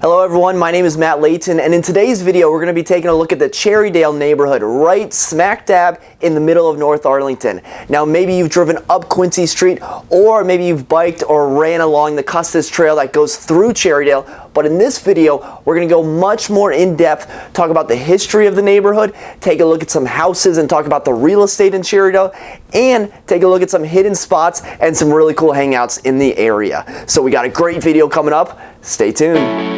Hello everyone, my name is Matt Leighton, and in today's video we're going to be taking a look at the Cherrydale neighborhood right smack dab in the middle of North Arlington. Now maybe you've driven up Quincy Street, or maybe you've biked or ran along the Custis Trail that goes through Cherrydale, but in this video we're going to go much more in depth, talk about the history of the neighborhood, take a look at some houses and talk about the real estate in Cherrydale, and take a look at some hidden spots and some really cool hangouts in the area. So we got a great video coming up, stay tuned.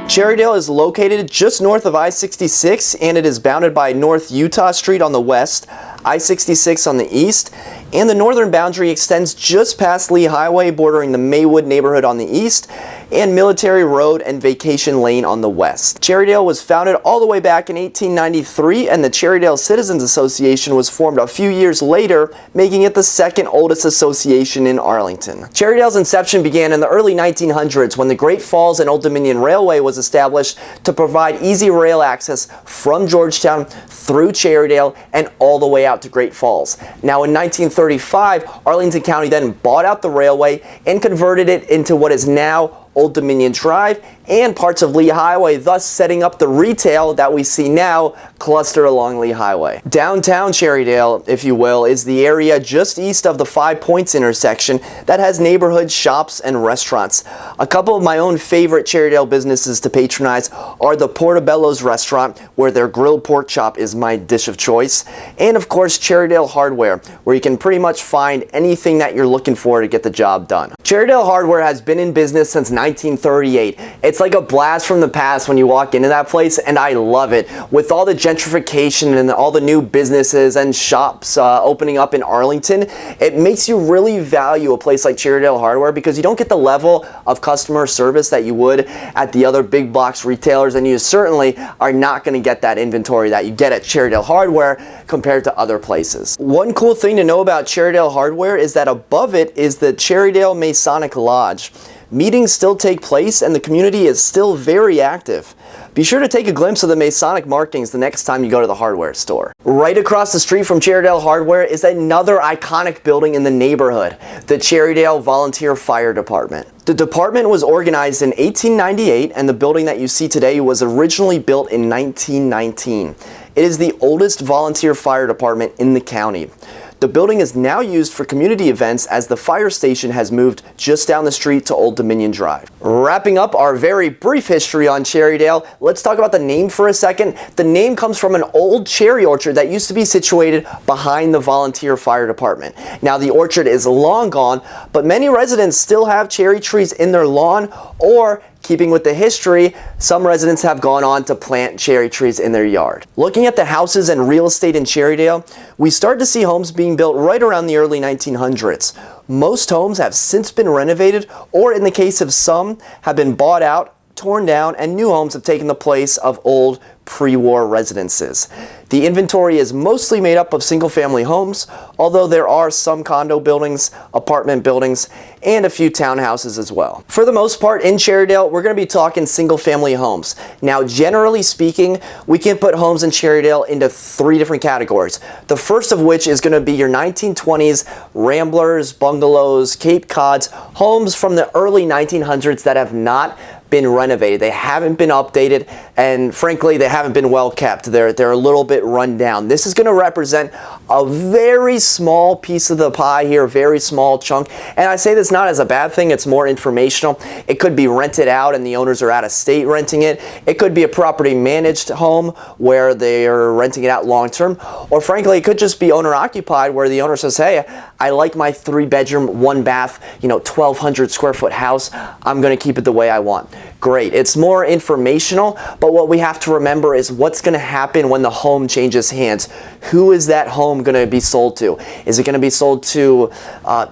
Cherrydale is located just north of I-66, and it is bounded by North Utah Street on the west, I-66 on the east, and the northern boundary extends just past Lee Highway, bordering the Maywood neighborhood on the east, and Military Road and Vacation Lane on the west. Cherrydale was founded all the way back in 1893, and the Cherrydale Citizens Association was formed a few years later, making it the second oldest association in Arlington. Cherrydale's inception began in the early 1900s when the Great Falls and Old Dominion Railway was established to provide easy rail access from Georgetown through Cherrydale and all the way out to Great Falls. Now in 1935, Arlington County then bought out the railway and converted it into what is now Old Dominion Drive and parts of Lee Highway, thus setting up the retail that we see now clustered along Lee Highway. Downtown Cherrydale, if you will, is the area just east of the 5 Points intersection that has neighborhood shops and restaurants. A couple of my own favorite Cherrydale businesses to patronize are the Portobello's restaurant, where their grilled pork chop is my dish of choice, and of course Cherrydale Hardware, where you can pretty much find anything that you're looking for to get the job done. Cherrydale Hardware has been in business since 1938. It's like a blast from the past when you walk into that place, and I love it. With all the gentrification and all the new businesses and shops opening up in Arlington, it makes you really value a place like Cherrydale Hardware because you don't get the level of customer service that you would at the other big box retailers, and you certainly are not going to get that inventory that you get at Cherrydale Hardware compared to other places. One cool thing to know about Cherrydale Hardware is that above it is the Cherrydale Masonic Lodge. Meetings still take place and the community is still very active. Be sure to take a glimpse of the Masonic markings the next time you go to the hardware store. Right across the street from Cherrydale Hardware is another iconic building in the neighborhood, the Cherrydale Volunteer Fire Department. The department was organized in 1898, and the building that you see today was originally built in 1919. It is the oldest volunteer fire department in the county. The building is now used for community events as the fire station has moved just down the street to Old Dominion Drive. Wrapping up our very brief history on Cherrydale, let's talk about the name for a second. The name comes from an old cherry orchard that used to be situated behind the volunteer fire department. Now the orchard is long gone, but many residents still have cherry trees in their lawn, or keeping with the history, some residents have gone on to plant cherry trees in their yard. Looking at the houses and real estate in Cherrydale, we start to see homes being built right around the early 1900s. Most homes have since been renovated, or in the case of some, have been bought out, torn down, and new homes have taken the place of old pre-war residences. The inventory is mostly made up of single-family homes, although there are some condo buildings, apartment buildings, and a few townhouses as well. For the most part in Cherrydale, we're going to be talking single-family homes. Now, generally speaking, we can put homes in Cherrydale into three different categories. The first of which is going to be your 1920s Ramblers, bungalows, Cape Cods, homes from the early 1900s that have not been renovated. They haven't been updated, and frankly they haven't been well kept. They're a little bit run down. This is going to represent a very small piece of the pie here, a very small chunk, and I say this not as a bad thing, it's more informational. It could be rented out and the owners are out of state renting it. It could be a property managed home where they are renting it out long term, or frankly it could just be owner occupied where the owner says, hey, I like my 3-bedroom, 1-bath, 1,200 square foot house. I'm going to keep it the way I want. Great. It's more informational, but what we have to remember is what's going to happen when the home changes hands. Who is that home going to be sold to? Is it going to be sold to, a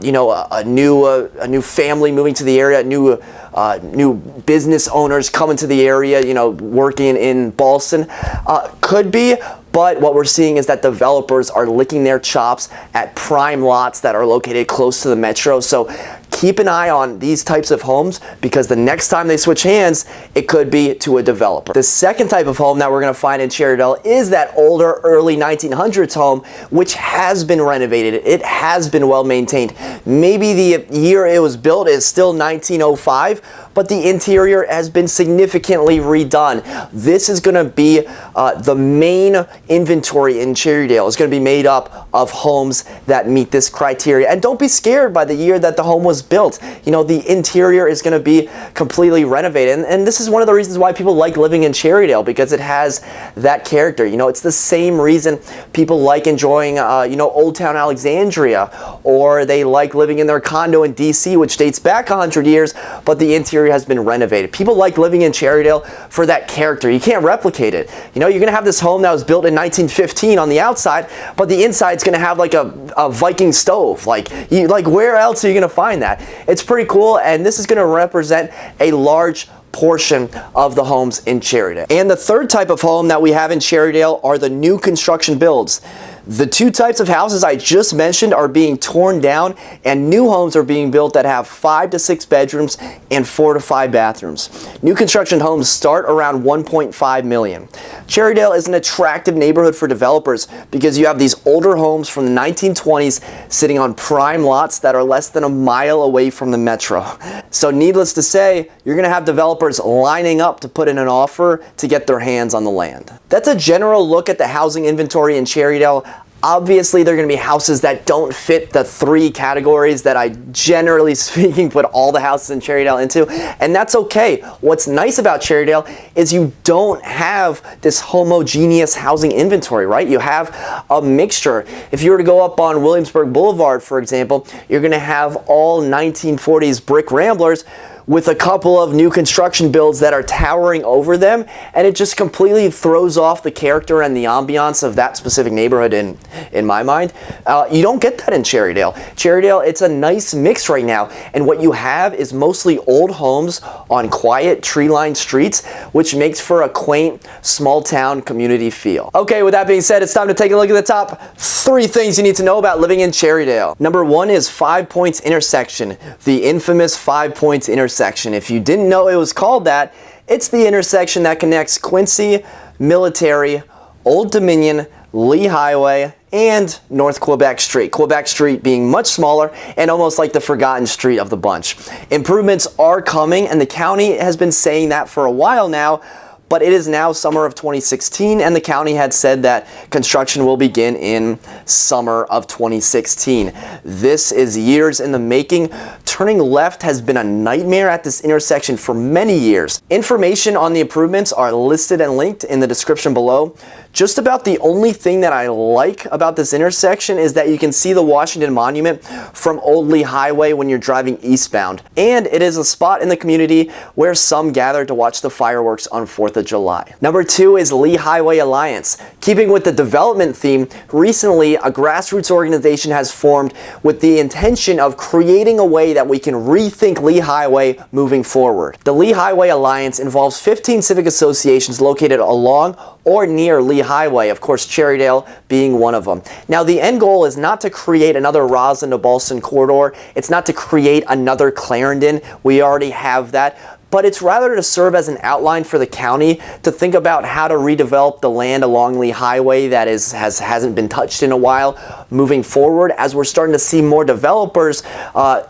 new family moving to the area, new business owners coming to the area, working in Ballston? Could be. But what we're seeing is that developers are licking their chops at prime lots that are located close to the metro. So keep an eye on these types of homes because the next time they switch hands, it could be to a developer. The second type of home that we're going to find in Cherrydale is that older early 1900s home, which has been renovated. It has been well maintained. Maybe the year it was built is still 1905, but the interior has been significantly redone. This is going to be the main inventory in Cherrydale. It's going to be made up of homes that meet this criteria. And don't be scared by the year that the home was built. You know, the interior is going to be completely renovated. And this is one of the reasons why people like living in Cherrydale, because it has that character. You know, it's the same reason people like enjoying, you know, Old Town Alexandria, or they like living in their condo in DC, which dates back 100 years, but the interior has been renovated. People like living in Cherrydale for that character. You can't replicate it. You know, you're going to have this home that was built in 1915 on the outside, but the inside's going to have like a Viking stove. Like where else are you going to find that? It's pretty cool, and this is going to represent a large portion of the homes in Cherrydale. And the third type of home that we have in Cherrydale are the new construction builds. The two types of houses I just mentioned are being torn down, and new homes are being built that have 5 to 6 bedrooms and 4 to 5 bathrooms. New construction homes start around $1.5 million. Cherrydale is an attractive neighborhood for developers because you have these older homes from the 1920s sitting on prime lots that are less than a mile away from the metro. So needless to say, you're going to have developers lining up to put in an offer to get their hands on the land. That's a general look at the housing inventory in Cherrydale. Obviously, there are going to be houses that don't fit the 3 categories that I, generally speaking, put all the houses in Cherrydale into, and that's okay. What's nice about Cherrydale is you don't have this homogeneous housing inventory, right? You have a mixture. If you were to go up on Williamsburg Boulevard, for example, you're going to have all 1940s brick ramblers with a couple of new construction builds that are towering over them, and it just completely throws off the character and the ambiance of that specific neighborhood in my mind. You don't get that in Cherrydale. Cherrydale, it's a nice mix right now, and what you have is mostly old homes on quiet, tree-lined streets, which makes for a quaint, small-town community feel. Okay, with that being said, it's time to take a look at the top 3 things you need to know about living in Cherrydale. Number 1 is 5 Points Intersection, the infamous 5 Points Intersection. If you didn't know it was called that, it's the intersection that connects Quincy, Military, Old Dominion, Lee Highway, and North Quebec Street. Quebec Street being much smaller and almost like the forgotten street of the bunch. Improvements are coming, and the county has been saying that for a while now, but it is now summer of 2016, and the county had said that construction will begin in summer of 2016. This is years in the making. Turning left has been a nightmare at this intersection for many years. Information on the improvements are listed and linked in the description below. Just about the only thing that I like about this intersection is that you can see the Washington Monument from Old Lee Highway when you're driving eastbound. And it is a spot in the community where some gather to watch the fireworks on 4th of July. Number 2 is Lee Highway Alliance. Keeping with the development theme, recently a grassroots organization has formed with the intention of creating a way that we can rethink Lee Highway moving forward. The Lee Highway Alliance involves 15 civic associations located along or near Lee Highway, of course Cherrydale being one of them. Now the end goal is not to create another Roslyn to Ballston corridor, it's not to create another Clarendon, we already have that, but it's rather to serve as an outline for the county to think about how to redevelop the land along Lee Highway that hasn't been touched in a while moving forward, as we're starting to see more developers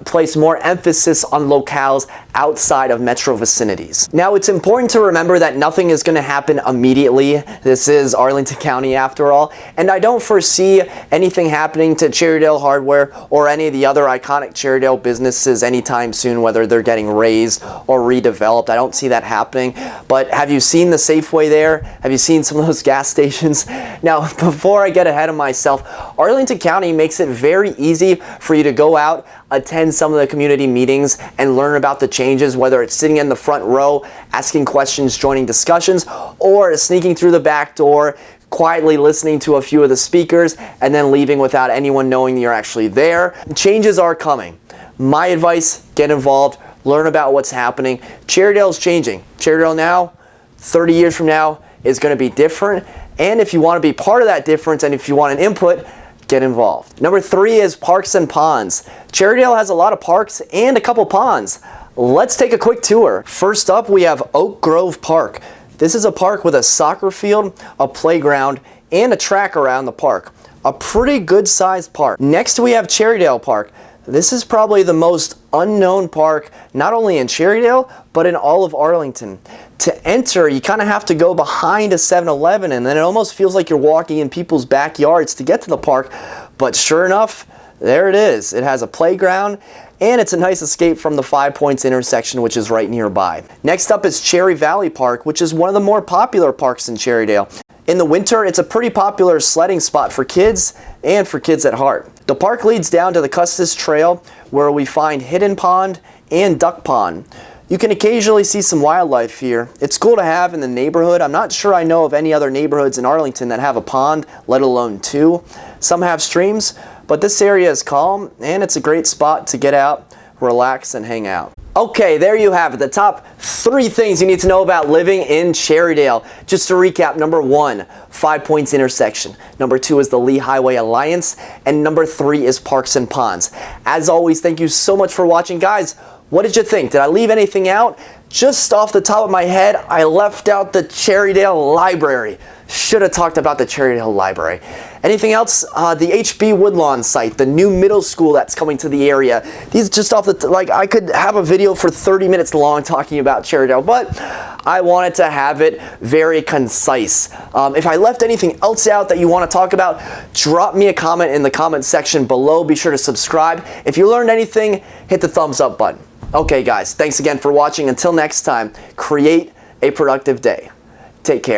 place more emphasis on locales outside of metro vicinities. Now it's important to remember that nothing is going to happen immediately. This is Arlington County after all, and I don't foresee anything happening to Cherrydale Hardware or any of the other iconic Cherrydale businesses anytime soon, whether they're getting raised or redeveloped. I don't see that happening. But have you seen the Safeway there? Have you seen some of those gas stations? Now, before I get ahead of myself, Arlington County makes it very easy for you to go out, attend some of the community meetings, and learn about the changes, whether it's sitting in the front row, asking questions, joining discussions, or sneaking through the back door, quietly listening to a few of the speakers, and then leaving without anyone knowing you're actually there. Changes are coming. My advice, get involved. Learn about what's happening. Cherrydale's changing. Cherrydale now, 30 years from now, is going to be different. And if you want to be part of that difference and if you want an input, get involved. Number 3 is parks and ponds. Cherrydale has a lot of parks and a couple ponds. Let's take a quick tour. First up, we have Oakgrove Park. This is a park with a soccer field, a playground, and a track around the park. A pretty good sized park. Next, we have Cherrydale Park. This is probably the most unknown park, not only in Cherrydale, but in all of Arlington. To enter, you kind of have to go behind a 7-Eleven, and then it almost feels like you're walking in people's backyards to get to the park. But sure enough, there it is. It has a playground, and it's a nice escape from the 5 Points intersection, which is right nearby. Next up is Cherry Valley Park, which is one of the more popular parks in Cherrydale. In the winter, it's a pretty popular sledding spot for kids and for kids at heart. The park leads down to the Custis Trail, where we find Hidden Pond and Duck Pond. You can occasionally see some wildlife here. It's cool to have in the neighborhood. I'm not sure I know of any other neighborhoods in Arlington that have a pond, let alone 2. Some have streams, but this area is calm, and it's a great spot to get out, relax, and hang out. Okay, there you have it, the top 3 things you need to know about living in Cherrydale. Just to recap, number 1, 5 Points intersection. Number 2 is the Lee Highway Alliance. And number 3 is parks and ponds. As always, thank you so much for watching. Guys, what did you think? Did I leave anything out? Just off the top of my head, I left out the Cherrydale Library. Should have talked about the Cherrydale Library. Anything else? The HB Woodlawn site, the new middle school that's coming to the area. These just off the, I could have a video for 30 minutes long talking about Cherrydale, but I wanted to have it very concise. If I left anything else out that you want to talk about, drop me a comment in the comment section below. Be sure to subscribe. If you learned anything, hit the thumbs up button. Okay guys, thanks again for watching. Until next time, create a productive day. Take care.